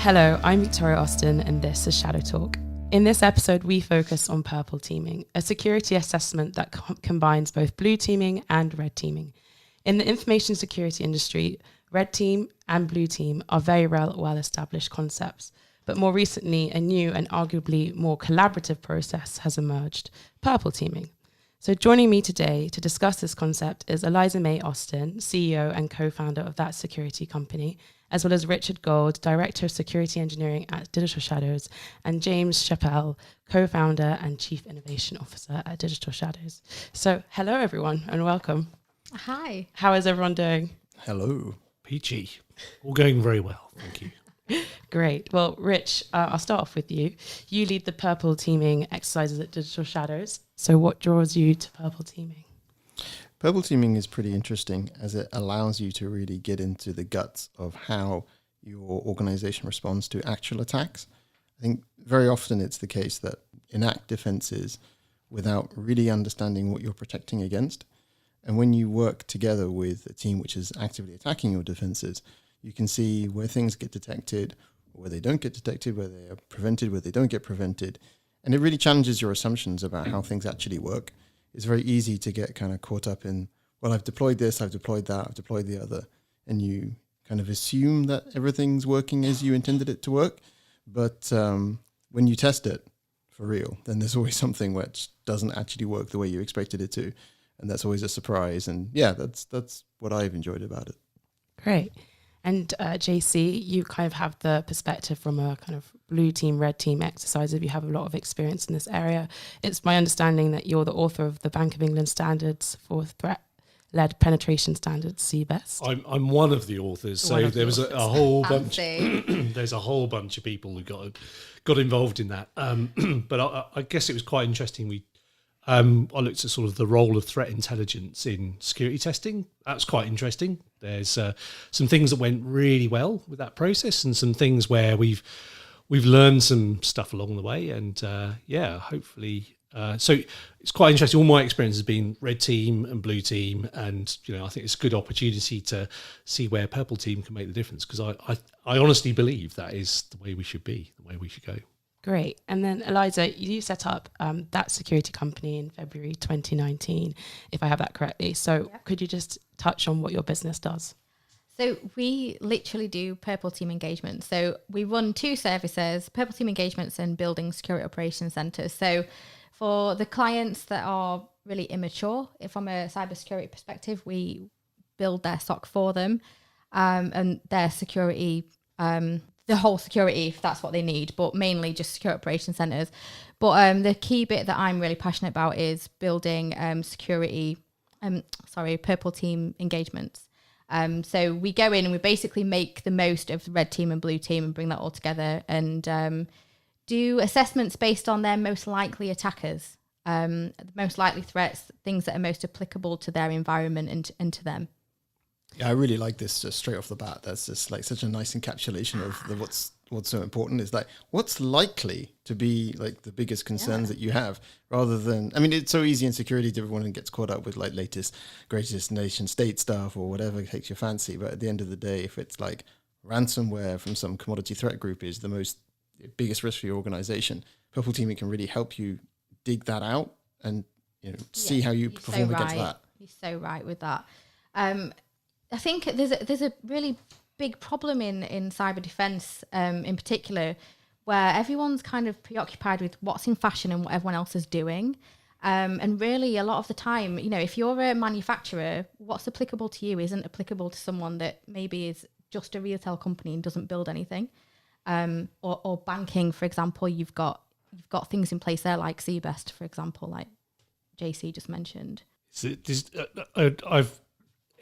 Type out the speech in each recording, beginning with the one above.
Hello, I'm Viktoria Austin and this is Shadow Talk. In this episode, we focus on purple teaming, a security assessment that combines both blue teaming and red teaming. In the information security industry, red team and blue team are very well-established concepts, but more recently, a new and arguably more collaborative process has emerged, purple teaming. So joining me today to discuss this concept is Eliza May Austin, CEO and co-founder of that security company, as well as Richard Gold, Director of Security Engineering at Digital Shadows, and James Chappell, co-founder and Chief Innovation Officer at Digital Shadows. So hello, everyone, and welcome. Hi. How is everyone doing? Hello. Peachy. All going very well, thank you. Great. Well, Rich, I'll start off with you. You lead the purple teaming exercises at Digital Shadows. So what draws you to purple teaming? Purple teaming is pretty interesting as it allows you to really get into the guts of how your organization responds to actual attacks. I think very often it's the case that enact defenses without really understanding what you're protecting against. And when you work together with a team which is actively attacking your defenses, you can see where things get detected, where they don't get detected, where they are prevented, where they don't get prevented. And it really challenges your assumptions about how things actually work. It's very easy to get kind of caught up in, well, I've deployed this, I've deployed that, I've deployed the other. And you kind of assume that everything's working as you intended it to work. But when you test it for real, then there's always something which doesn't actually work the way you expected it to. And that's always a surprise. And yeah, that's what I've enjoyed about it. Great. And JC, you kind of have the perspective from a kind of blue team, red team exercise. If you have a lot of experience in this area, it's my understanding that you're the author of the Bank of England standards for threat-led penetration standards, CBEST. I'm one of the authors, so there was a whole bunch. There's a whole bunch of people who got involved in that. But I guess it was quite interesting. I looked at sort of the role of threat intelligence in security testing. That's quite interesting. There's some things that went really well with that process, and some things where we've learned some stuff along the way. And hopefully, so it's quite interesting. All my experience has been red team and blue team, and I think it's a good opportunity to see where purple team can make the difference, because I honestly believe that is the way we should be, the way we should go. Great. And then Eliza, you set up that security company in February 2019, if I have that correctly. So Could you just touch on what your business does? So we literally do purple team engagements. So we run two services, purple team engagements and building security operations centers. So for the clients that are really immature, from a cybersecurity perspective, we build their SOC for them and their security, the whole security, if that's what they need, but mainly just secure operation centers. But the key bit that I'm really passionate about is building purple team engagements. So we go in and we basically make the most of the red team and blue team and bring that all together and do assessments based on their most likely attackers, the most likely threats, things that are most applicable to their environment and to them. Yeah, I really like this just straight off the bat. That's just like such a nice encapsulation of what's so important is like what's likely to be like the biggest concerns that you have, rather than, I mean, it's so easy in security to everyone gets caught up with like latest, greatest nation state stuff or whatever takes your fancy. But at the end of the day, if it's like ransomware from some commodity threat group is the biggest risk for your organization, purple teaming can really help you dig that out and see how you perform against that. You're so right with that. I think there's a really big problem in cyber defense, in particular, where everyone's kind of preoccupied with what's in fashion and what everyone else is doing. And really, a lot of the time, if you're a manufacturer, what's applicable to you isn't applicable to someone that maybe is just a retail company and doesn't build anything. Or banking, for example, you've got things in place there like CBEST, for example, like JC just mentioned.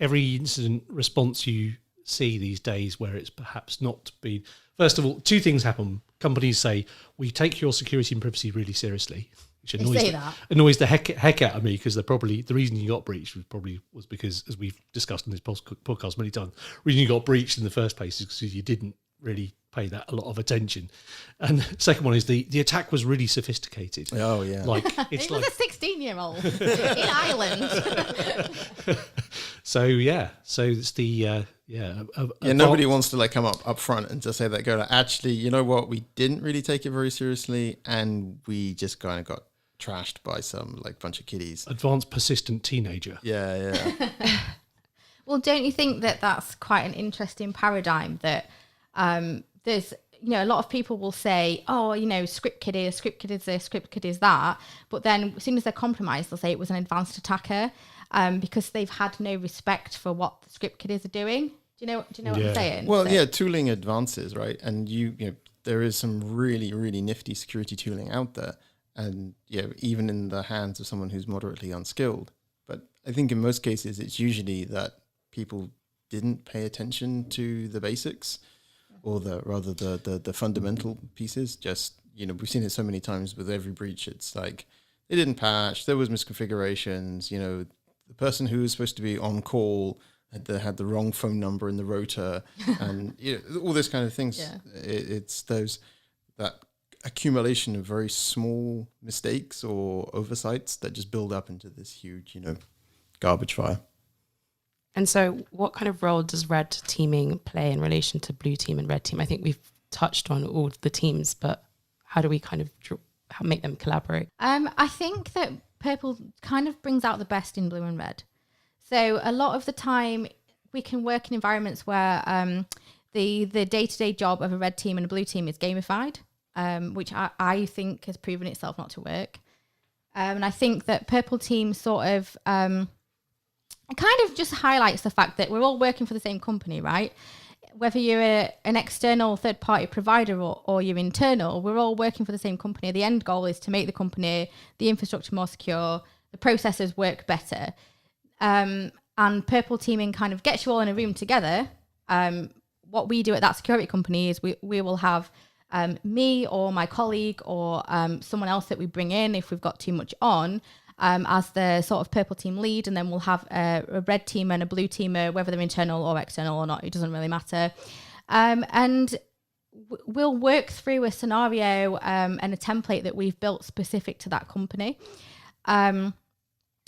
Every incident response you see these days where it's perhaps not been... First of all, two things happen. Companies say, we take your security and privacy really seriously, which annoys the heck out of me, because the reason you got breached was because, as we've discussed in this podcast many times, the reason you got breached in the first place is because you didn't really pay that a lot of attention. And the second one is the attack was really sophisticated. Oh yeah, like it was a 16-year-old in Ireland. So it's Nobody wants to come up front and just say that, actually, you know what, we didn't really take it very seriously, and we just kind of got trashed by some bunch of kiddies. Advanced persistent teenager. Yeah. Well, don't you think that that's quite an interesting paradigm, that there's, a lot of people will say, oh, script kid is this, script kid is that. But then as soon as they're compromised, they'll say it was an advanced attacker, because they've had no respect for what the script kiddies are doing. Do you know what I'm saying? Well, tooling advances, right? And there is some really, really nifty security tooling out there. And even in the hands of someone who's moderately unskilled. But I think in most cases, it's usually that people didn't pay attention to the basics, or the fundamental pieces. Just, we've seen it so many times with every breach. It's they didn't patch, there was misconfigurations, the person who was supposed to be on call had the wrong phone number in the rotor, and all this kind of things. Yeah. It's that accumulation of very small mistakes or oversights that just build up into this huge, garbage fire. And so what kind of role does red teaming play in relation to blue team and red team? I think we've touched on all the teams, but how do we kind of make them collaborate? I think that purple kind of brings out the best in blue and red. So a lot of the time we can work in environments where the day-to-day job of a red team and a blue team is gamified, which I think has proven itself not to work. And I think that purple team sort of kind of just highlights the fact that we're all working for the same company, right? Whether you're an external third-party provider or you're internal, we're all working for the same company. The end goal is to make the company, the infrastructure more secure, the processes work better. And purple teaming kind of gets you all in a room together. What we do at that security company is we will have me or my colleague or someone else that we bring in if we've got too much on, as the sort of purple team lead, and then we'll have a red team and a blue teamer, whether they're internal or external or not, it doesn't really matter. And we'll work through a scenario and a template that we've built specific to that company.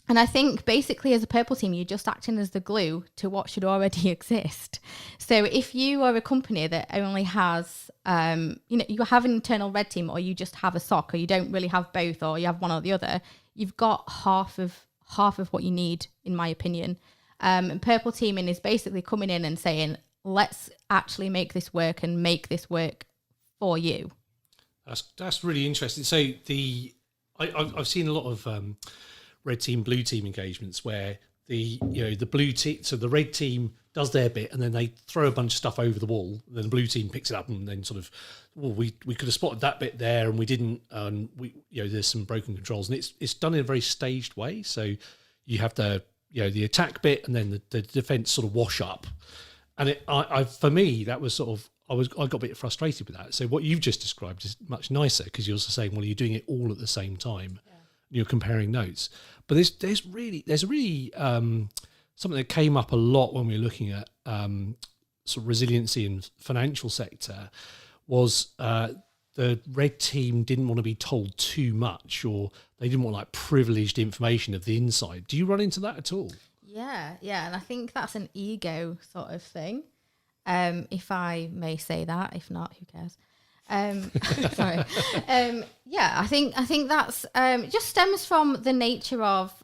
And I think basically as a purple team, you're just acting as the glue to what should already exist. So if you are a company that only has, you have an internal red team, or you just have a SOC, or you don't really have both, or you have one or the other, you've got half of what you need, in my opinion. And purple teaming is basically coming in and saying, let's actually make this work and make this work for you. That's really interesting. So I've seen a lot of red team, blue team engagements where the blue team, so the red team does their bit and then they throw a bunch of stuff over the wall. And then the blue team picks it up and then sort of, we could have spotted that bit there and we didn't. And there's some broken controls, and it's done in a very staged way. So you have the attack bit and then the defense sort of wash up. And for me, that was sort of, I got a bit frustrated with that. So what you've just described is much nicer, because you're also saying, well, you're doing it all at the same time. Yeah. You're comparing notes. But there's really something that came up a lot when we were looking at sort of resiliency in financial sector was the red team didn't want to be told too much, or they didn't want privileged information of the inside. Do you run into that at all? Yeah, and I think that's an ego sort of thing, if I may say that. If not, who cares? Sorry. I think that's just stems from the nature of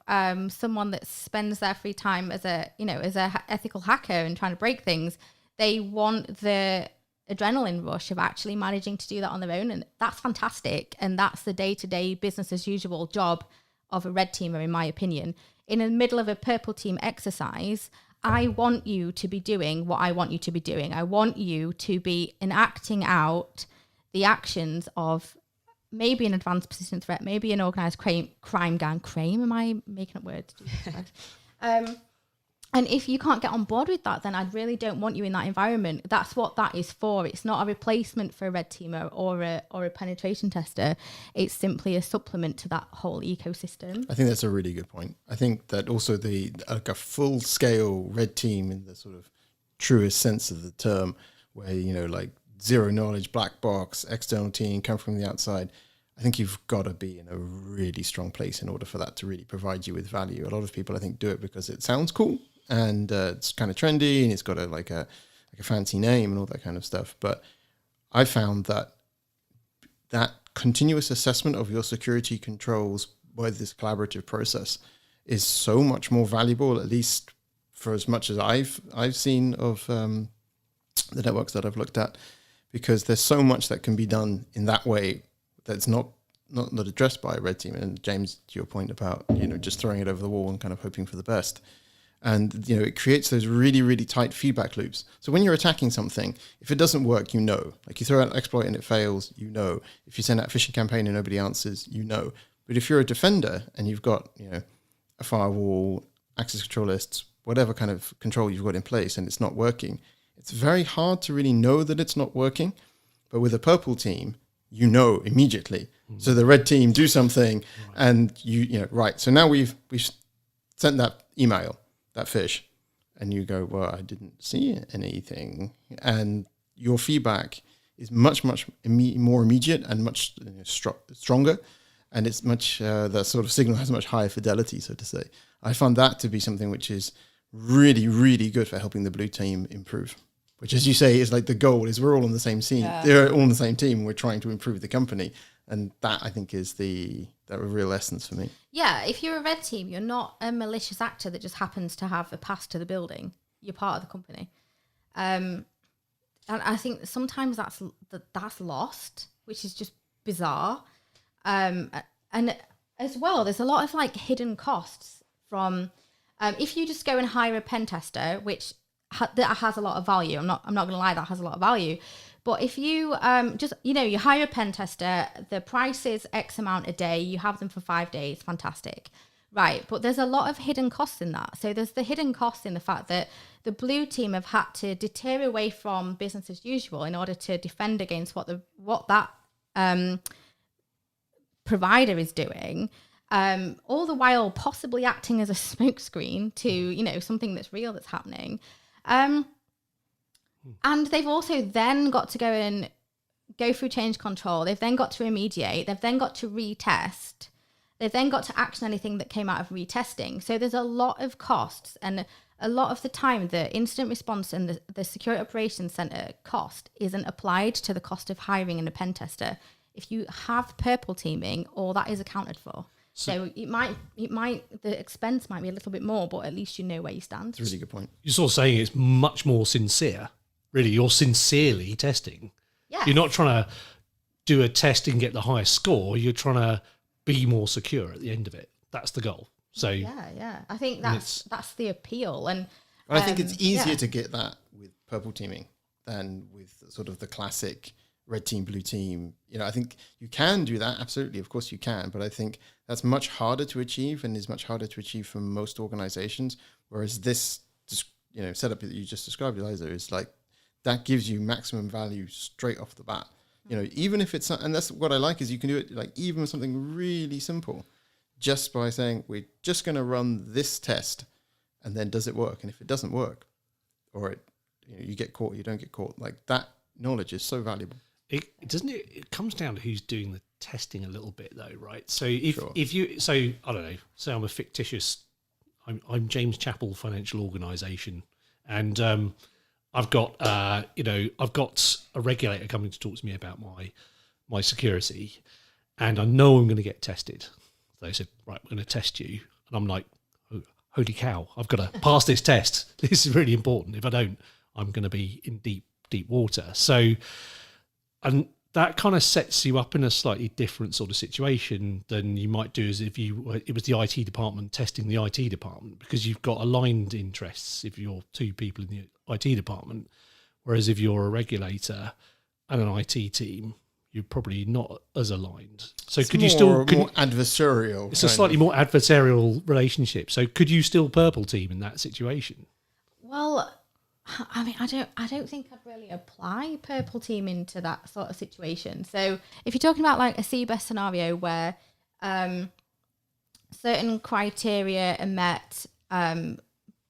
someone that spends their free time as a ethical hacker and trying to break things. They want the adrenaline rush of actually managing to do that on their own, and that's fantastic. And that's the day-to-day business as usual job of a red teamer, in my opinion. In the middle of a purple team exercise, I want you to be doing what I want you to be doing. I want you to be enacting out the actions of maybe an advanced persistent threat, maybe an organised crime gang. Am I making up words? And if you can't get on board with that, then I really don't want you in that environment. That's what that is for. It's not a replacement for a red teamer or a penetration tester. It's simply a supplement to that whole ecosystem. I think that's a really good point. I think that also a full scale red team in the sort of truest sense of the term, where zero knowledge, black box, external team, come from the outside. I think you've got to be in a really strong place in order for that to really provide you with value. A lot of people, I think, do it because it sounds cool and it's kind of trendy, and it's got a fancy name and all that kind of stuff. But I found that continuous assessment of your security controls by this collaborative process is so much more valuable, at least for as much as I've seen of the networks that I've looked at, because there's so much that can be done in that way that's not addressed by a red team. And James, to your point about just throwing it over the wall and kind of hoping for the best. And it creates those really, really tight feedback loops. So when you're attacking something, if it doesn't work, like you throw out an exploit and it fails, if you send out a phishing campaign and nobody answers, But if you're a defender and you've got a firewall, access control lists, whatever kind of control you've got in place, and it's not working, it's very hard to really know that it's not working. But with a purple team, immediately. Mm-hmm. So the red team do something, and right. So now we've sent that email, that phish, and you go, well, I didn't see anything, and your feedback is much more immediate and much stronger, and it's much the sort of signal has much higher fidelity, so to say. I found that to be something which is really, really good for helping the blue team improve. Which, as you say, is like the goal is we're all on the same team. Yeah. They're all on the same team, and we're trying to improve the company. And that, I think, is the real essence for me. Yeah, if you're a red team, you're not a malicious actor that just happens to have a pass to the building. You're part of the company. And I think sometimes that's lost, which is just bizarre. And as well, there's a lot of hidden costs from if you just go and hire a pen tester, which that has a lot of value. I'm not going to lie, that has a lot of value. But if you you hire a pen tester, the price is X amount a day, you have them for 5 days, fantastic. Right, but there's a lot of hidden costs in that. So there's the hidden cost in the fact that the blue team have had to deter away from business as usual in order to defend against what that provider is doing. All the while possibly acting as a smokescreen to, something that's real that's happening. And they've also then got to go through change control. They've then got to remediate. They've then got to retest. They've then got to action anything that came out of retesting. So there's a lot of costs, and a lot of the time the incident response and the security operations center cost isn't applied to the cost of hiring a pen tester. If you have purple teaming, all that is accounted for. So it might the expense might be a little bit more, but at least you know where you stand. That's a really good point. You're sort of saying it's much more sincere. Really, you're sincerely testing. Yeah. You're not trying to do a test and get the highest score. You're trying to be more secure at the end of it. That's the goal. So yeah. I think that's the appeal. And I think it's easier to get that with purple teaming than with sort of the classic red team, blue team. I think you can do that. Absolutely. Of course you can. But I think that's much harder to achieve and is much harder to achieve for most organizations. Whereas this, setup that you just described, Eliza, is that gives you maximum value straight off the bat. Even if it's not, and that's what I like is you can do it even with something really simple, just by saying, we're just going to run this test, and then does it work? And if it doesn't work, or you get caught, you don't get caught, that knowledge is so valuable. It comes down to who's doing the testing a little bit though, right? So if you I don't know, say I'm a fictitious, I'm James Chappell Financial Organisation, and I've got I've got a regulator coming to talk to me about my security, and I know I'm going to get tested. They said, right, we're going to test you, and I'm like, oh, holy cow, I've got to pass this test. This is really important. If I don't, I'm going to be in deep water. So. And that kind of sets you up in a slightly different sort of situation than you might do as if it was the IT department testing the IT department, because you've got aligned interests if you're two people in the IT department. Whereas if you're a regulator and an IT team, you're probably not as aligned. So could you still... more adversarial. It's a slightly more adversarial relationship. So could you still purple team in that situation? Well... I mean, I don't think I'd really apply purple team into that sort of situation. So if you're talking about a CBEST scenario where certain criteria are met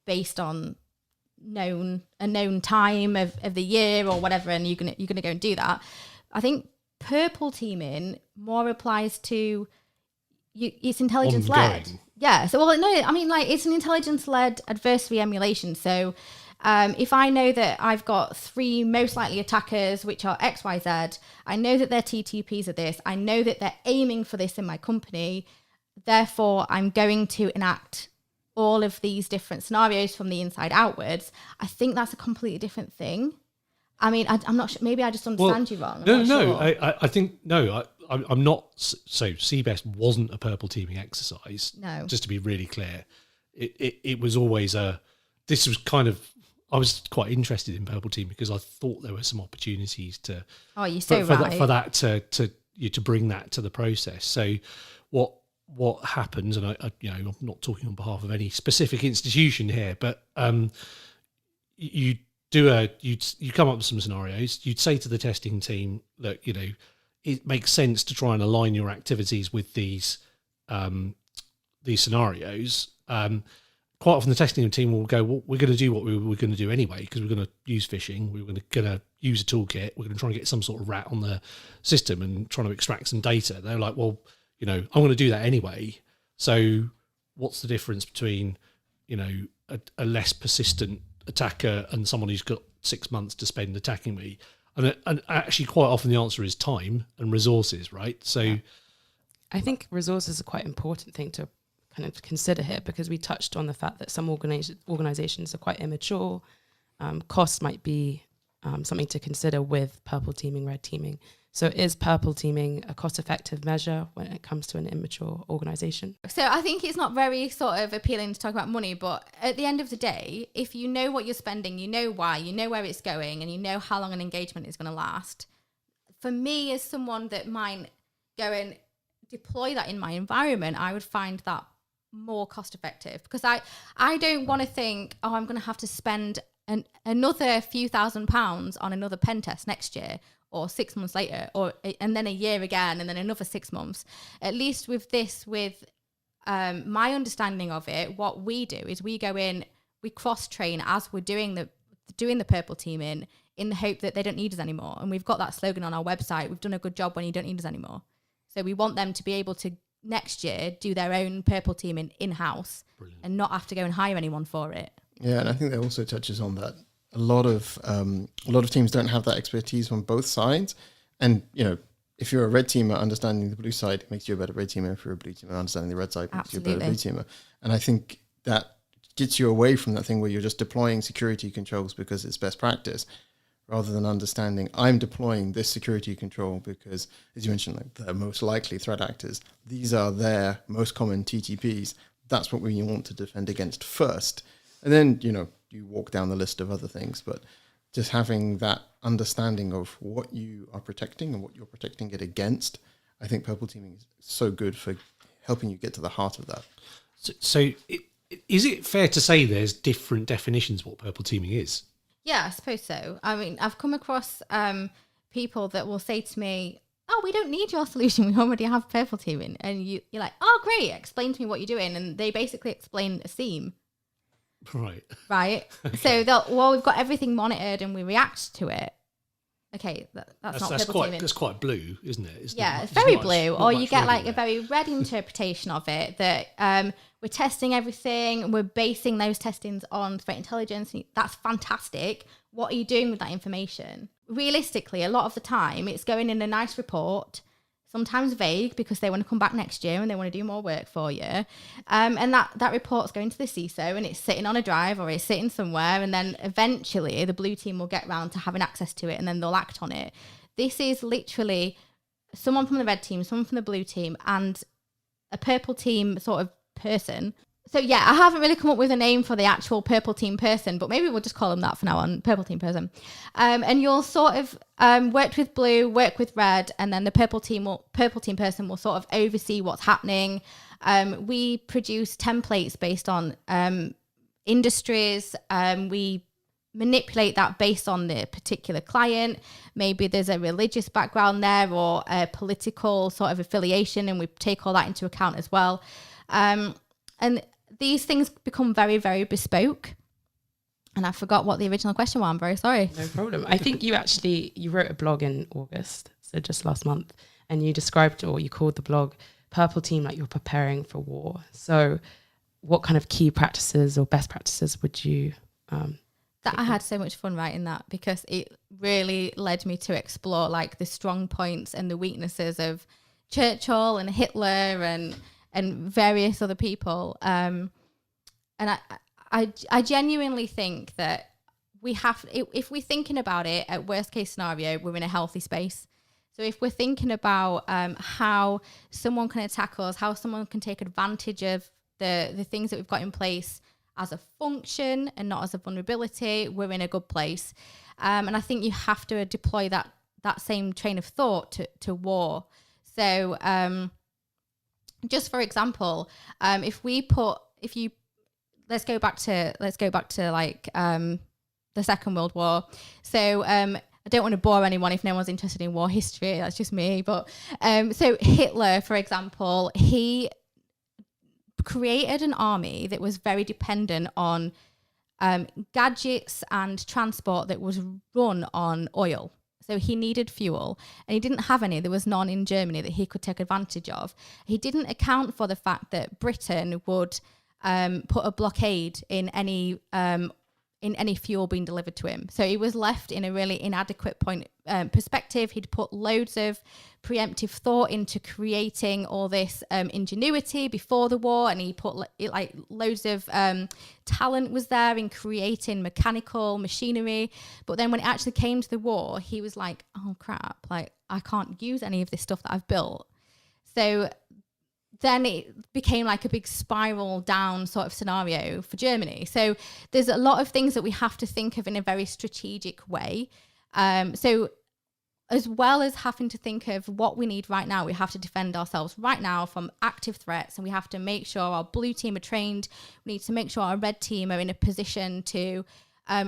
based on a known time of the year or whatever, and you're gonna go and do that, I think purple teaming more applies to you. It's intelligence led. Yeah. So, well, no, I mean, like, it's an intelligence-led adversary emulation. So if I know that I've got 3 most likely attackers, which are X, Y, Z, I know that their TTPs are this, I know that they're aiming for this in my company, therefore I'm going to enact all of these different scenarios from the inside outwards. I think that's a completely different thing. I mean, I'm not sure. Maybe I just understand you wrong. No. I think, no, I'm not. So CBEST wasn't a purple teaming exercise. No. Just to be really clear. It was always this was kind of, I was quite interested in purple teaming because I thought there were some opportunities to. Oh, you're so for right. For that to bring that to the process. So what happens, and I'm not talking on behalf of any specific institution here, but you come up with some scenarios. You'd say to the testing team, look, it makes sense to try and align your activities with these scenarios. Quite often the testing team will go, well, we're going to do what we were going to do anyway, because we're going to use phishing, we're going to use a toolkit, we're going to try and get some sort of rat on the system and trying to extract some data. They're like, well, I'm going to do that anyway. So what's the difference between, a less persistent attacker and someone who's got 6 months to spend attacking me? And actually quite often the answer is time and resources, right? So yeah. I think resources are quite an important thing to kind of consider here, because we touched on the fact that some organizations are quite immature. Cost might be something to consider with purple teaming, red teaming. So is purple teaming a cost-effective measure when it comes to an immature organization? So I think it's not very sort of appealing to talk about money, but at the end of the day, if you know what you're spending, you know why, you know where it's going, and you know how long an engagement is going to last. For me, as someone that might go and deploy that in my environment, I would find that more cost-effective, because I don't want to think, oh, I'm going to have to spend another few £1,000s on another pen test next year, or 6 months later, and then a year again, and then another 6 months. At least with this, with my understanding of it, what we do is we go in, we cross-train as we're doing the purple teaming, in the hope that they don't need us anymore. And we've got that slogan on our website, we've done a good job when you don't need us anymore. So we want them to be able to, next year, do their own purple teaming in-house. Brilliant. And not have to go and hire anyone for it. Yeah, and I think that also touches on that. A lot of teams don't have that expertise on both sides, and if you're a red teamer, understanding the blue side makes you a better red teamer. If you're a blue teamer, understanding the red side makes you a better blue teamer. And I think that gets you away from that thing where you're just deploying security controls because it's best practice, rather than understanding I'm deploying this security control because, as you mentioned, like the most likely threat actors, these are their most common TTPs. That's what we want to defend against first, and then you walk down the list of other things. But just having that understanding of what you are protecting and what you're protecting it against, I think purple teaming is so good for helping you get to the heart of that. So is it fair to say there's different definitions of what purple teaming is? Yeah, I suppose so. I mean, I've come across people that will say to me, oh, we don't need your solution, we already have purple teaming. And you're like, oh, great, explain to me what you're doing. And they basically explain a theme. Right. Okay. So we've got everything monitored and we react to it. Okay, that's not purple teaming. That's quite blue, isn't it? It's very blue. Or you get like a very red interpretation of it, that we're testing everything, we're basing those testings on threat intelligence. That's fantastic. What are you doing with that information? Realistically, a lot of the time, it's going in a nice report, sometimes vague because they want to come back next year and they want to do more work for you. And that report's going to the CISO and it's sitting on a drive or it's sitting somewhere, and then eventually the blue team will get round to having access to it and then they'll act on it. This is literally someone from the red team, someone from the blue team, and a purple team sort of person. So yeah, I haven't really come up with a name for the actual purple team person, but maybe we'll just call them that for now on, purple team person. And you'll sort of work with blue, work with red, and then the purple team person will sort of oversee what's happening. We produce templates based on industries. We manipulate that based on the particular client. Maybe there's a religious background there or a political sort of affiliation, and we take all that into account as well. And these things become very, very bespoke. And I forgot what the original question was. I'm very sorry. No problem. I think you wrote a blog in August, so just last month, and you described, or you called the blog Purple Team like you're preparing for war. So what kind of key practices or best practices would you that I had so much fun writing that, because it really led me to explore like the strong points and the weaknesses of Churchill and Hitler and various other people. And I genuinely think that we have, if we're thinking about it at worst case scenario, we're in a healthy space. So if we're thinking about how someone can attack us, how someone can take advantage of the things that we've got in place as a function and not as a vulnerability, we're in a good place. And I think you have to deploy that same train of thought to war. So just for example, let's go back to like the Second World War. So I don't want to bore anyone if no one's interested in war history. That's just me. But so Hitler, for example, he created an army that was very dependent on gadgets and transport that was run on oil. So he needed fuel, and he didn't have any. There was none in Germany that he could take advantage of. He didn't account for the fact that Britain would put a blockade in any fuel being delivered to him. So he was left in a really inadequate perspective. He'd put loads of preemptive thought into creating all this ingenuity before the war, and he put like loads of talent was there in creating mechanical machinery. But then when it actually came to the war, he was like, oh crap, like I can't use any of this stuff that I've built. So then it became like a big spiral down sort of scenario for Germany. So there's a lot of things that we have to think of in a very strategic way. So as well as having to think of what we need right now, we have to defend ourselves right now from active threats, and we have to make sure our blue team are trained. We need to make sure our red team are in a position to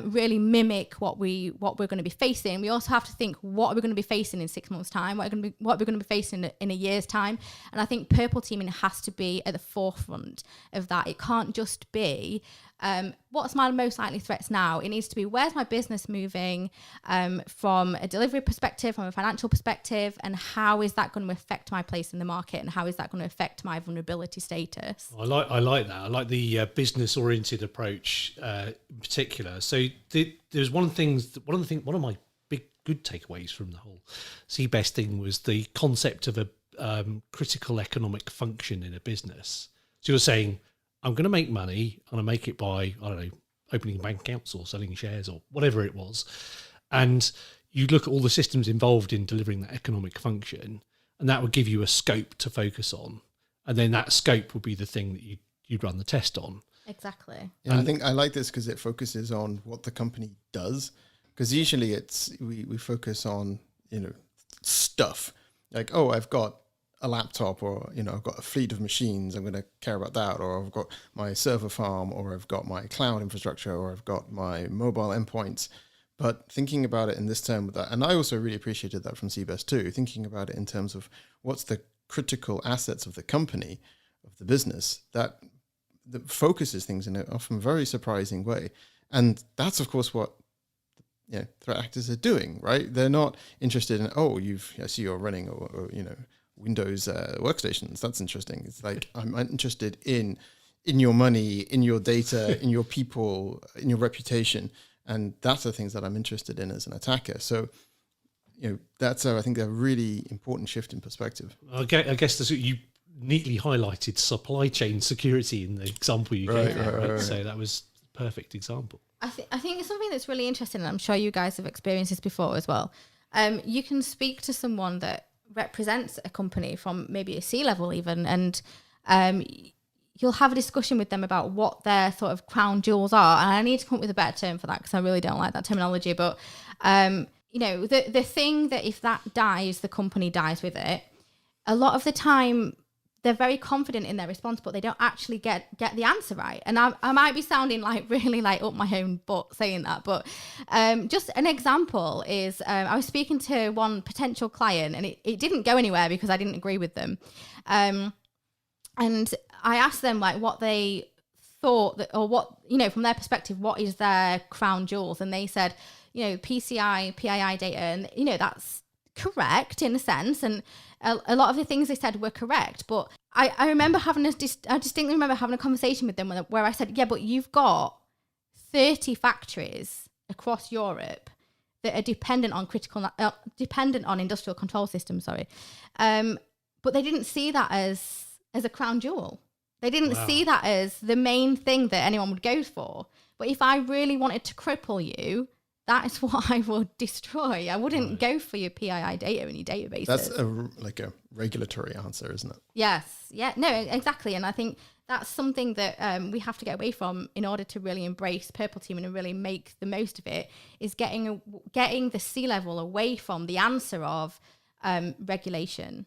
really mimic what we're going to be facing. We also have to think, what are we going to be facing in 6 months' time? What are we going to be facing in a year's time? And I think purple teaming has to be at the forefront of that. It can't just be what's my most likely threats now. It needs to be, where's my business moving from a delivery perspective, from a financial perspective, and how is that going to affect my place in the market, and how is that going to affect my vulnerability status? I like that. I like the business-oriented approach in particular. So there's one of my big good takeaways from the whole CBEST thing was the concept of a critical economic function in a business. So you're saying, I'm going to make money, and I make it by, I don't know, opening bank accounts or selling shares or whatever it was. And you look at all the systems involved in delivering that economic function, and that would give you a scope to focus on. And then that scope would be the thing that you'd run the test on. Exactly. Yeah, I think I like this because it focuses on what the company does. Because usually we focus on, stuff like, oh, I've got a laptop, or I've got a fleet of machines, I'm going to care about that, or I've got my server farm, or I've got my cloud infrastructure, or I've got my mobile endpoints. But thinking about it in this term with that, and I also really appreciated that from CBEST too, thinking about it in terms of what's the critical assets of the company, of the business, that focuses things in an often very surprising way. And that's of course what threat actors are doing, right? They're not interested in, I see you're running or Windows workstations. That's interesting. It's like, I'm interested in your money, in your data, in your people, in your reputation. And that's the things that I'm interested in as an attacker. So, that's I think a really important shift in perspective. I guess that's what you neatly highlighted supply chain security in the example you gave. Right. So that was a perfect example. I think it's something that's really interesting, and I'm sure you guys have experienced this before as well. You can speak to someone that represents a company from maybe a C-level even, and you'll have a discussion with them about what their sort of crown jewels are. And I need to come up with a better term for that because I really don't like that terminology. But, the thing that if that dies, the company dies with it. A lot of the time, they're very confident in their response, but they don't actually get the answer right. And I might be sounding like really like up my own butt saying that, but just an example is I was speaking to one potential client, and it didn't go anywhere because I didn't agree with them. And I asked them like what they thought that, or what, from their perspective, what is their crown jewels? And they said, PCI, PII data, and that's correct in a sense, and a lot of the things they said were correct, but I remember I distinctly remember having a conversation with them where I said, yeah, but you've got 30 factories across Europe that are dependent on industrial control systems, but they didn't see that as a crown jewel. They didn't see that as the main thing that anyone would go for. But if I really wanted to cripple you, that is what I would destroy. I wouldn't go for your PII data in your databases. That's a regulatory answer, isn't it? Yes. Yeah. No, exactly. And I think that's something that we have to get away from in order to really embrace purple teaming and really make the most of it, is getting the C-level away from the answer of regulation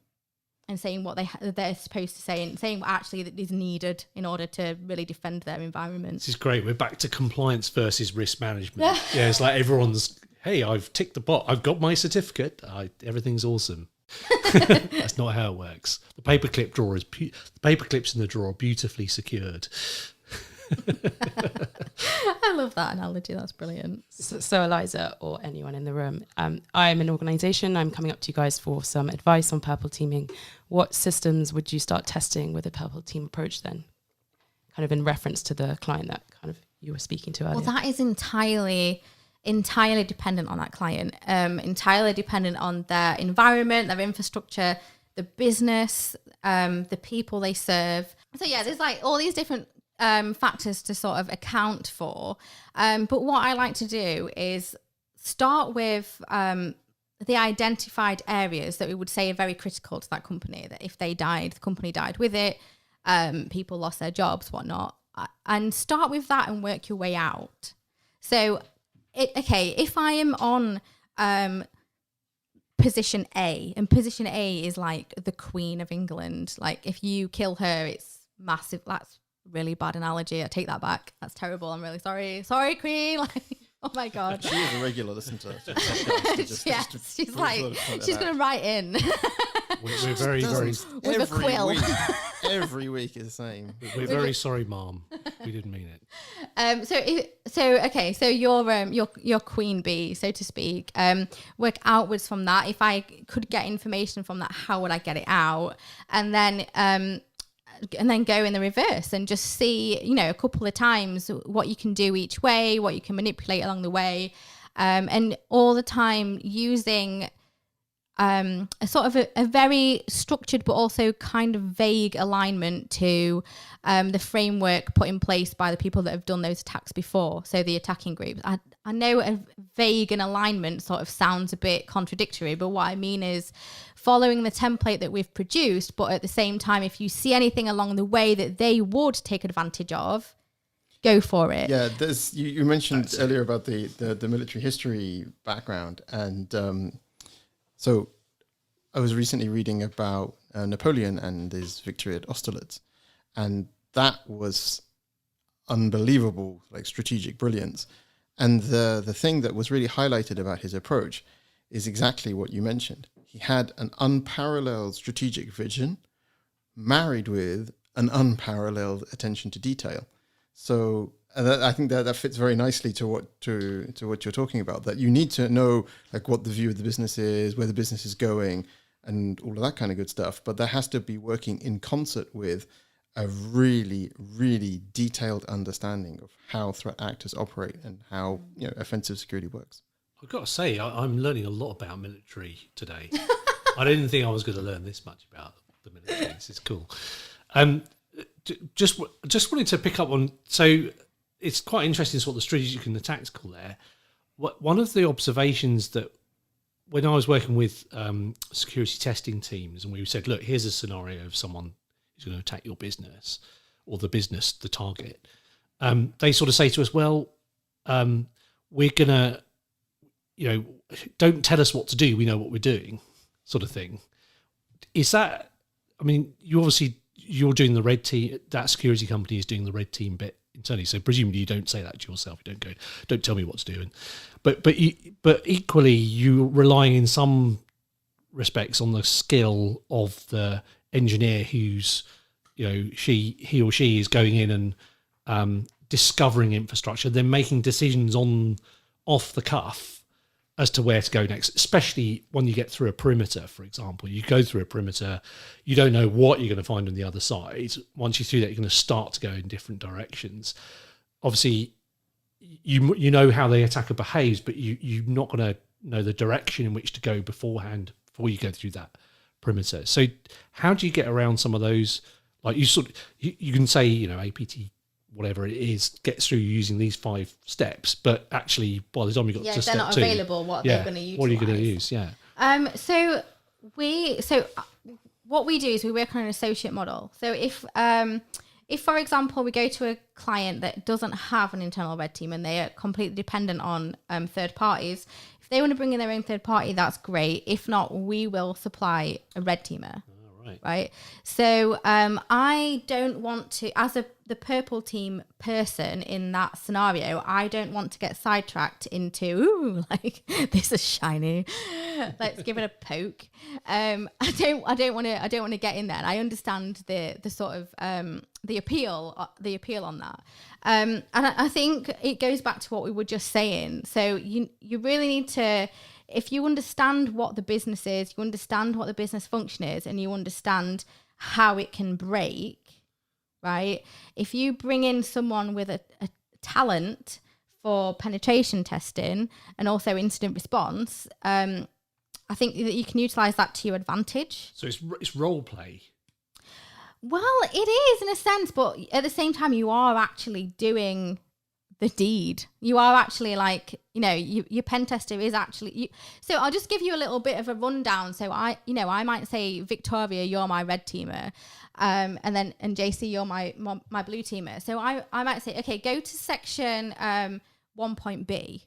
and saying what they're supposed to say and saying what actually that is needed in order to really defend their environment. This is great. We're back to compliance versus risk management. Yeah, it's like everyone's, hey, I've ticked the box. I've got my certificate. Everything's awesome. That's not how it works. The paperclip drawer the paperclips in the drawer are beautifully secured. I love that analogy. That's brilliant. So Eliza, or anyone in the room, I'm an organisation. I'm coming up to you guys for some advice on purple teaming. What systems would you start testing with a purple team approach then? Kind of in reference to the client that kind of you were speaking to earlier. Well, that is entirely dependent on that client, entirely dependent on their environment, their infrastructure, the business, the people they serve. So yeah, there's like all these different factors to sort of account for. But what I like to do is start with the identified areas that we would say are very critical to that company, that if they died, the company died with it, people lost their jobs, whatnot. And start with that and work your way out. So, if I am on position A, and position A is like the Queen of England, like if you kill her, it's massive. That's really bad analogy. I take that back. That's terrible. I'm really sorry. Sorry, Queen. Like, oh my God. She is a regular listener. She's going to write in. We're very, very... With a quill. Every week is the same. We're very sorry, Mom. We didn't mean it. So your queen bee, so to speak, work outwards from that. If I could get information from that, how would I get it out? And then go in the reverse and just see, a couple of times what you can do each way, what you can manipulate along the way, and all the time using a sort of a very structured but also kind of vague alignment to the framework put in place by the people that have done those attacks before, so the attacking groups. I know a vague and alignment sort of sounds a bit contradictory, but what I mean is following the template that we've produced, but at the same time, if you see anything along the way that they would take advantage of, go for it. Yeah, you mentioned earlier about the military history background, and so I was recently reading about Napoleon and his victory at Austerlitz, and that was unbelievable, like strategic brilliance. And the thing that was really highlighted about his approach is exactly what you mentioned. He had an unparalleled strategic vision married with an unparalleled attention to detail. So I think that fits very nicely to what you're talking about, that you need to know like what the view of the business is, where the business is going, and all of that kind of good stuff. But there has to be working in concert with a really, really detailed understanding of how threat actors operate and how offensive security works. I've got to say, I'm learning a lot about military today. I didn't think I was going to learn this much about the military. This is cool. Just wanted to pick up on, so it's quite interesting sort of the strategic and the tactical there. One of the observations that when I was working with security testing teams and we said, look, here's a scenario of someone who's going to attack your business or the business, the target, they sort of say to us, well, we're going to, don't tell us what to do. We know what we're doing, sort of thing. Is that, I mean, you're doing the red team, that security company is doing the red team bit internally. So presumably you don't say that to yourself. You don't go, don't tell me what to do. But equally, you're relying in some respects on the skill of the engineer who's, he or she is going in and discovering infrastructure, then making decisions off the cuff as to where to go next, especially when you get through a perimeter, for example. You go through a perimeter, you don't know what you're going to find on the other side. Once you're through that, you're going to start to go in different directions. Obviously, you know how the attacker behaves, but you're not going to know the direction in which to go beforehand before you go through that perimeter. So how do you get around some of those? Like you can say, APT, whatever it is, gets through using these 5 steps, but actually by the time you got to step 2, they're not available. What they're going to use? What are you going to use? Yeah. So what we do is we work on an associate model. So if for example we go to a client that doesn't have an internal red team and they are completely dependent on third parties, if they want to bring in their own third party, that's great. If not, we will supply a red teamer. Right. So I don't want to, as the purple team person in that scenario, I don't want to get sidetracked into this is shiny. Let's give it a poke. I don't want to get in there. And I understand the sort of the appeal on that. And I think it goes back to what we were just saying. So you really need to, if you understand what the business is, you understand what the business function is, and you understand how it can break, right? If you bring in someone with a talent for penetration testing and also incident response, I think that you can utilize that to your advantage. So it's role play. Well, it is in a sense, but at the same time, you are actually doing the deed. You are actually your pen tester is actually. So I'll just give you a little bit of a rundown. So I might say, Viktoria, you're my red teamer, and JC, you're my blue teamer. So I might say, okay, go to section 1.B.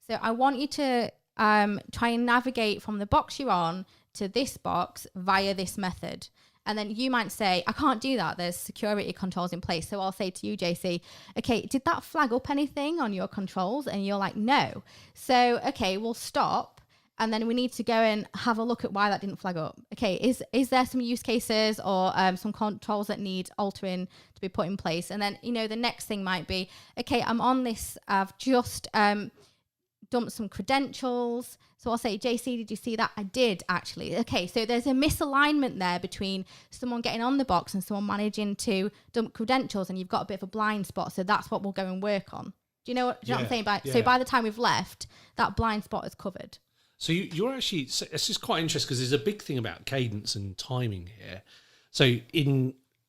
So I want you to try and navigate from the box you're on to this box via this method. And then you might say, I can't do that. There's security controls in place. So I'll say to you, JC, okay, did that flag up anything on your controls? And you're like, no. So, okay, we'll stop. And then we need to go and have a look at why that didn't flag up. Okay, is there some use cases or some controls that need altering to be put in place? And then, the next thing might be, okay, I'm on this. I've just dumped some credentials. So I'll say, JC, did you see that? I did, actually. Okay, so there's a misalignment there between someone getting on the box and someone managing to dump credentials, and you've got a bit of a blind spot. So that's what we'll go and work on. Do you know what I'm saying? So by the time we've left, that blind spot is covered. So you're actually, it's just quite interesting because there's a big thing about cadence and timing here. So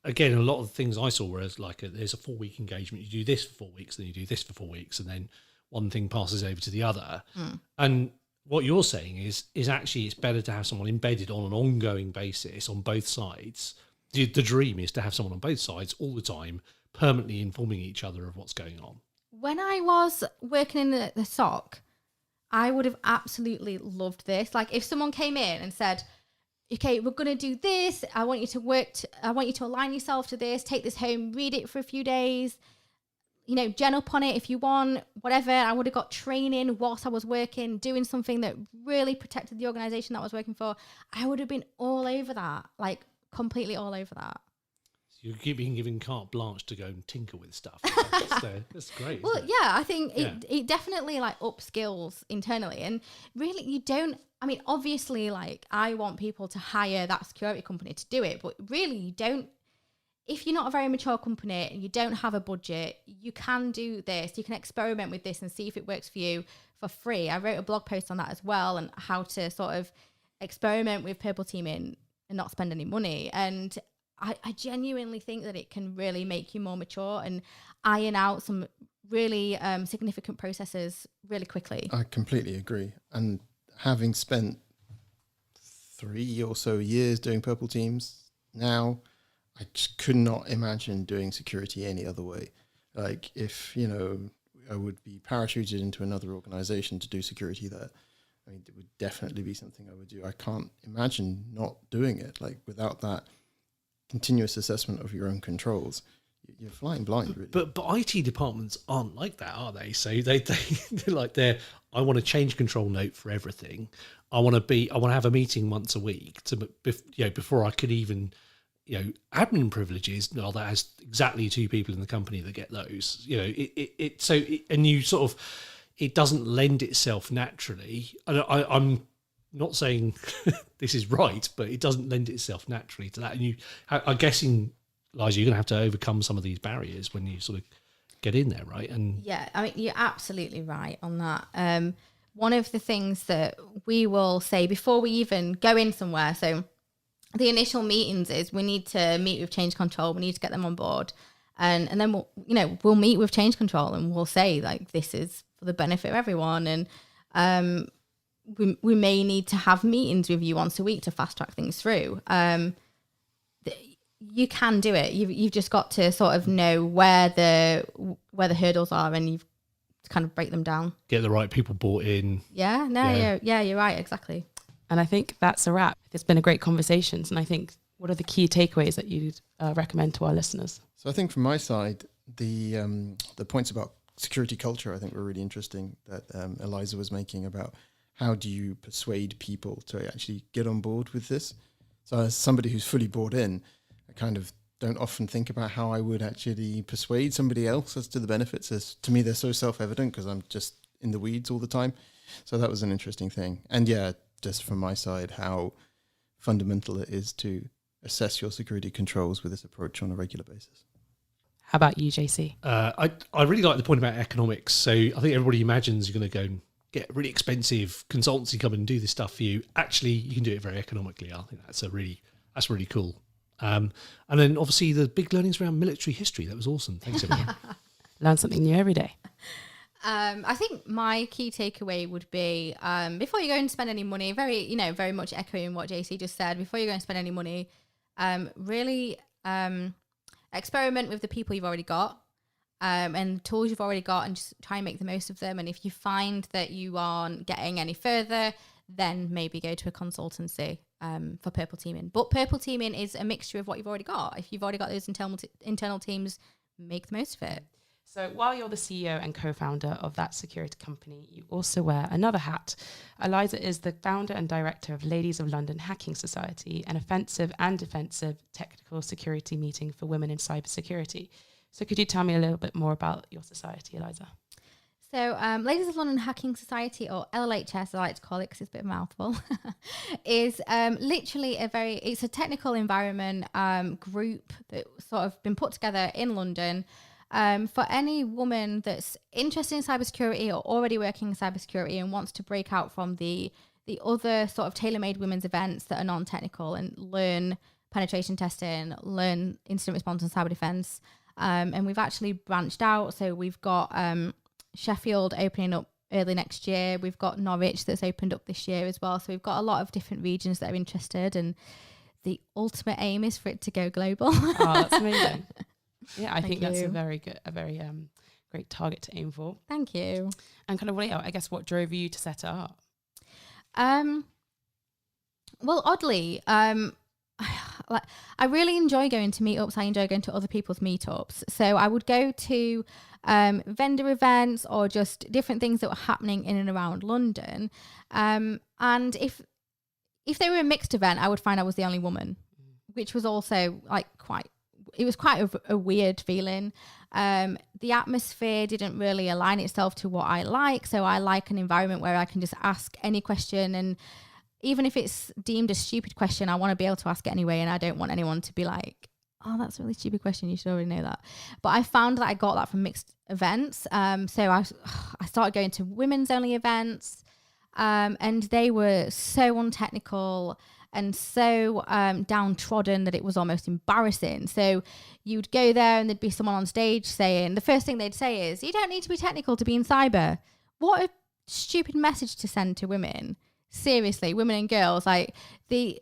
again, a lot of the things I saw were there's a 4-week engagement. You do this for 4 weeks, then you do this for 4 weeks, and then one thing passes over to the other. And what you're saying is actually it's better to have someone embedded on an ongoing basis on both sides. The dream is to have someone on both sides all the time, permanently informing each other of what's going on. When I was working in the SOC, I would have absolutely loved this. Like if someone came in and said, okay, we're going to do this. I want you to align yourself to this, take this home, read it for a few days, gen up on it if you want, whatever. I would have got training whilst I was working, doing something that really protected the organization that I was working for. I would have been all over that, completely all over that. So you're being given carte blanche to go and tinker with stuff. That's great. Well, I think it definitely upskills internally. And really you don't, obviously I want people to hire that security company to do it, but really you don't. If you're not a very mature company and you don't have a budget, you can do this. You can experiment with this and see if it works for you for free. I wrote a blog post on that as well, and how to sort of experiment with purple teaming and not spend any money. And I genuinely think that it can really make you more mature and iron out some really significant processes really quickly. I completely agree. And having spent 3 or so years doing purple teams now, I just could not imagine doing security any other way. If, I would be parachuted into another organization to do security there, it would definitely be something I would do. I can't imagine not doing it. Without that continuous assessment of your own controls, you're flying blind, really. But IT departments aren't like that, are they? So they're I want to change control note for everything. I want to have a meeting once a week before I could even, admin privileges. No, that has exactly 2 people in the company that get those. And you sort of, it doesn't lend itself naturally. And I'm not saying this is right, but it doesn't lend itself naturally to that. And I'm guessing, Eliza, you're going to have to overcome some of these barriers when you sort of get in there, right? And yeah, I mean, you're absolutely right on that. One of the things that we will say before we even go in somewhere, so the initial meetings is we need to meet with change control, we need to get them on board, and then we'll meet with change control and we'll say like, this is for the benefit of everyone, and we may need to have meetings with you once a week to fast track things through. You can do it. You've just got to sort of know where the hurdles are, and you've to kind of break them down. Get the right people bought in. Yeah, no, yeah, you're right, exactly. And I think that's a wrap. It's been a great conversation. And I think, what are the key takeaways that you'd recommend to our listeners? So I think from my side, the points about security culture, I think were really interesting that Eliza was making about how do you persuade people to actually get on board with this. So as somebody who's fully bought in, I kind of don't often think about how I would actually persuade somebody else as to the benefits. As to me, they're so self-evident because I'm just in the weeds all the time. So that was an interesting thing. And yeah, just from my side, how fundamental it is to assess your security controls with this approach on a regular basis. How about you, JC? I really like the point about economics. So I think everybody imagines you're going to go and get really expensive consultancy come and do this stuff for you. Actually, you can do it very economically. I think that's really cool. And then obviously the big learnings around military history. That was awesome. Thanks, everyone. Learn something new every day. I think my key takeaway would be before you go and spend any money, very much echoing what JC just said, before you go and spend any money, really experiment with the people you've already got and tools you've already got, and just try and make the most of them. And if you find that you aren't getting any further, then maybe go to a consultancy for purple teaming. But purple teaming is a mixture of what you've already got. If you've already got those internal teams, make the most of it. So while you're the CEO and co-founder of that security company, you also wear another hat. Eliza is the founder and director of Ladies of London Hacking Society, an offensive and defensive technical security meeting for women in cybersecurity. So could you tell me a little bit more about your society, Eliza? So Ladies of London Hacking Society, or LLHS, I like to call it because it's a bit of a mouthful, is literally it's a technical environment group that sort of been put together in London for any woman that's interested in cybersecurity or already working in cybersecurity and wants to break out from the other sort of tailor-made women's events that are non-technical and learn penetration testing, learn incident response and cyber defense. And we've actually branched out. So we've got Sheffield opening up early next year. We've got Norwich that's opened up this year as well. So we've got a lot of different regions that are interested, and the ultimate aim is for it to go global. Oh, that's amazing. Yeah, I think that's you. a very great target to aim for. Thank you. And kind of what drove you to set it up? Well, oddly, I really enjoy going to meetups. I enjoy going to other people's meetups. So I would go to vendor events or just different things that were happening in and around London. And if they were a mixed event, I would find I was the only woman, which was also quite a weird feeling. The atmosphere didn't really align itself to what I like. So I like an environment where I can just ask any question, and even if it's deemed a stupid question, I want to be able to ask it anyway, and I don't want anyone to be like, oh, that's a really stupid question, you should already know that. But I found that I got that from mixed events. So I started going to women's only events, and they were so untechnical and so downtrodden that it was almost embarrassing. So you'd go there and there'd be someone on stage saying, the first thing they'd say is, you don't need to be technical to be in cyber. What a stupid message to send to women. Seriously, women and girls, like the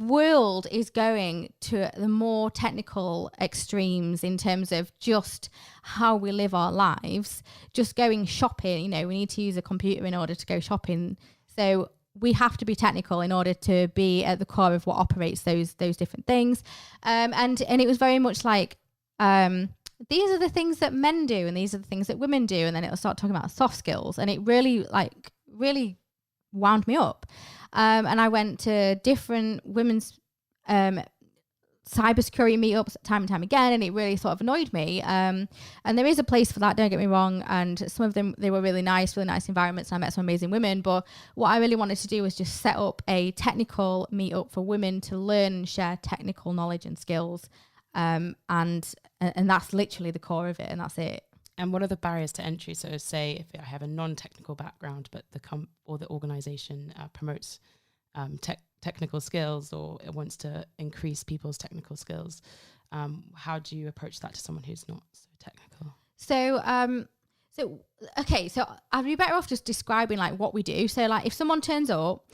world is going to the more technical extremes in terms of just how we live our lives. Just going shopping, we need to use a computer in order to go shopping. So we have to be technical in order to be at the core of what operates those different things. And it was very much like, these are the things that men do and these are the things that women do. And then it'll start talking about soft skills, and it really wound me up. And I went to different women's cybersecurity meetups time and time again, and it really sort of annoyed me. And there is a place for that, don't get me wrong. And some of them, they were really nice environments. And I met some amazing women. But what I really wanted to do was just set up a technical meetup for women to learn and share technical knowledge and skills. And that's literally the core of it, and that's it. And what are the barriers to entry? So say if I have a non-technical background, but the organization promotes technical skills, or it wants to increase people's technical skills, how do you approach that to someone who's not so technical? So I'd be better off just describing like what we do. So like if someone turns up,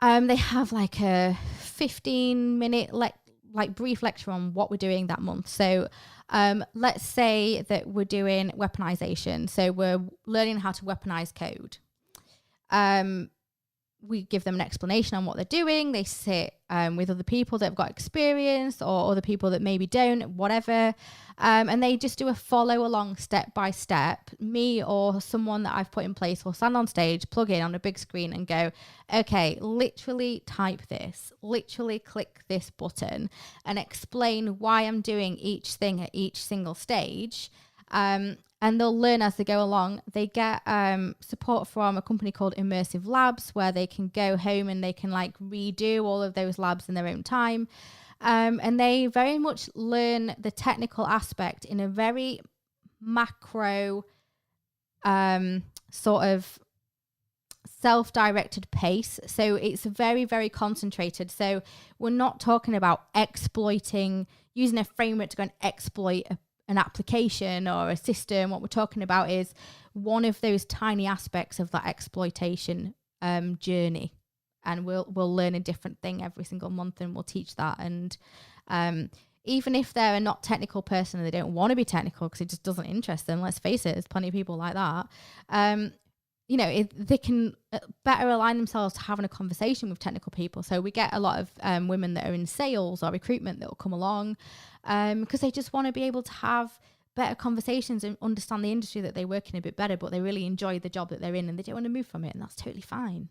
they have like a 15-minute brief lecture on what we're doing that month. So let's say that we're doing weaponization. So we're learning how to weaponize code. We give them an explanation on what they're doing. They sit with other people that have got experience, or other people that maybe don't, whatever. And they just do a follow along step by step. Me or someone that I've put in place will stand on stage, plug in on a big screen and go, okay, literally type this, literally click this button, and explain why I'm doing each thing at each single stage. And they'll learn as they go along. They get support from a company called Immersive Labs, where they can go home and they can like redo all of those labs in their own time. And they very much learn the technical aspect in a very macro sort of self-directed pace. So it's very, very concentrated. So we're not talking about using a framework to go and exploit an application or a system. What we're talking about is one of those tiny aspects of that exploitation journey, and we'll learn a different thing every single month, and we'll teach that. And even if they're a not technical person and they don't want to be technical because it just doesn't interest them, let's face it, there's plenty of people like that. They can better align themselves to having a conversation with technical people. So we get a lot of women that are in sales or recruitment that will come along because they just want to be able to have better conversations and understand the industry that they work in a bit better, but they really enjoy the job that they're in and they don't want to move from it, and that's totally fine.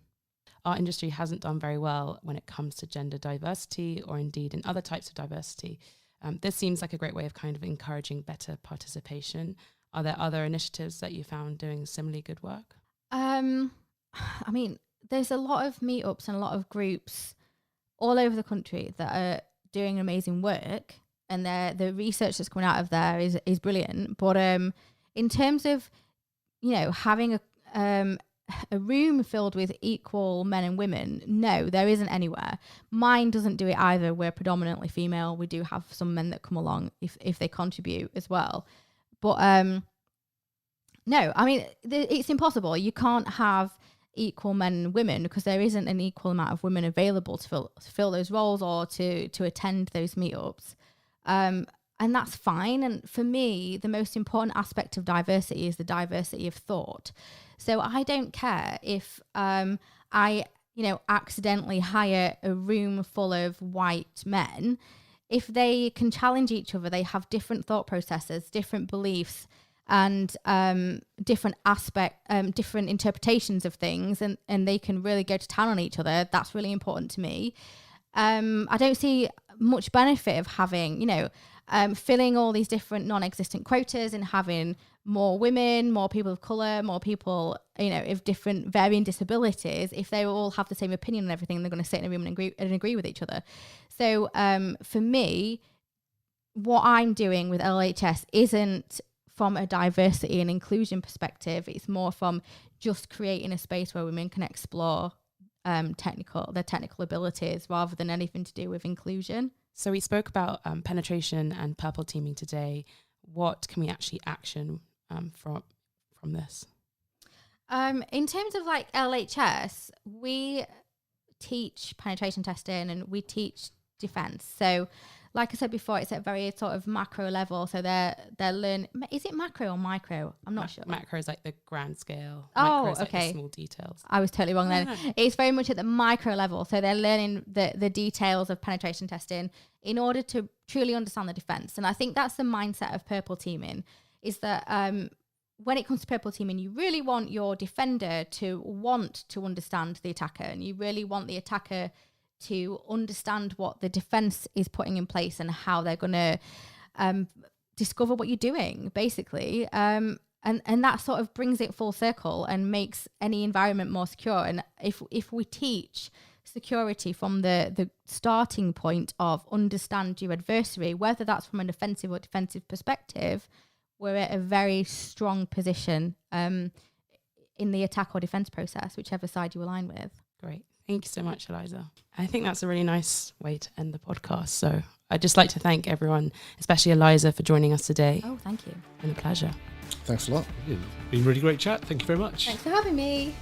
Our industry hasn't done very well when it comes to gender diversity, or indeed in other types of diversity. This seems like a great way of kind of encouraging better participation. Are there other initiatives that you found doing similarly good work? I mean, there's a lot of meetups and a lot of groups all over the country that are doing amazing work, and the research that's coming out of there is brilliant. But in terms of, having a room filled with equal men and women, no, there isn't anywhere. Mine doesn't do it either. We're predominantly female. We do have some men that come along if they contribute as well. But no, I mean, it's impossible. You can't have equal men and women because there isn't an equal amount of women available to fill those roles or to attend those meetups. And that's fine. And for me, the most important aspect of diversity is the diversity of thought. So I don't care if I accidentally hire a room full of white men. If they can challenge each other, they have different thought processes, different beliefs, and different different interpretations of things, and they can really go to town on each other. That's really important to me. I don't see much benefit of having, filling all these different non-existent quotas and having more women, more people of colour, more people, of different varying disabilities. If they all have the same opinion on everything, they're going to sit in a room and agree with each other. So for me, what I'm doing with LHS isn't from a diversity and inclusion perspective. It's more from just creating a space where women can explore their technical abilities rather than anything to do with inclusion. So we spoke about penetration and purple teaming today. What can we actually action from this? In terms of like LHS, we teach penetration testing and we teach defense. So like I said before, it's at a very sort of macro level. So they're learning. Is it macro or micro? I'm not sure. Macro is like the grand scale. Oh, micro is okay. Like the small details. I was totally wrong then. It's very much at the micro level. So they're learning the details of penetration testing in order to truly understand the defense. And I think that's the mindset of purple teaming, is that when it comes to purple teaming, you really want your defender to want to understand the attacker, and you really want the attacker to understand what the defense is putting in place and how they're going to discover what you're doing, basically. And that sort of brings it full circle and makes any environment more secure. And if we teach security from the starting point of understand your adversary, whether that's from an offensive or defensive perspective, we're at a very strong position in the attack or defense process, whichever side you align with. Great. Thank you so much, Eliza. I think that's a really nice way to end the podcast. So I'd just like to thank everyone, especially Eliza, for joining us today. Oh, thank you. It's been a pleasure. Thanks a lot. Been really great chat. Thank you very much. Thanks for having me.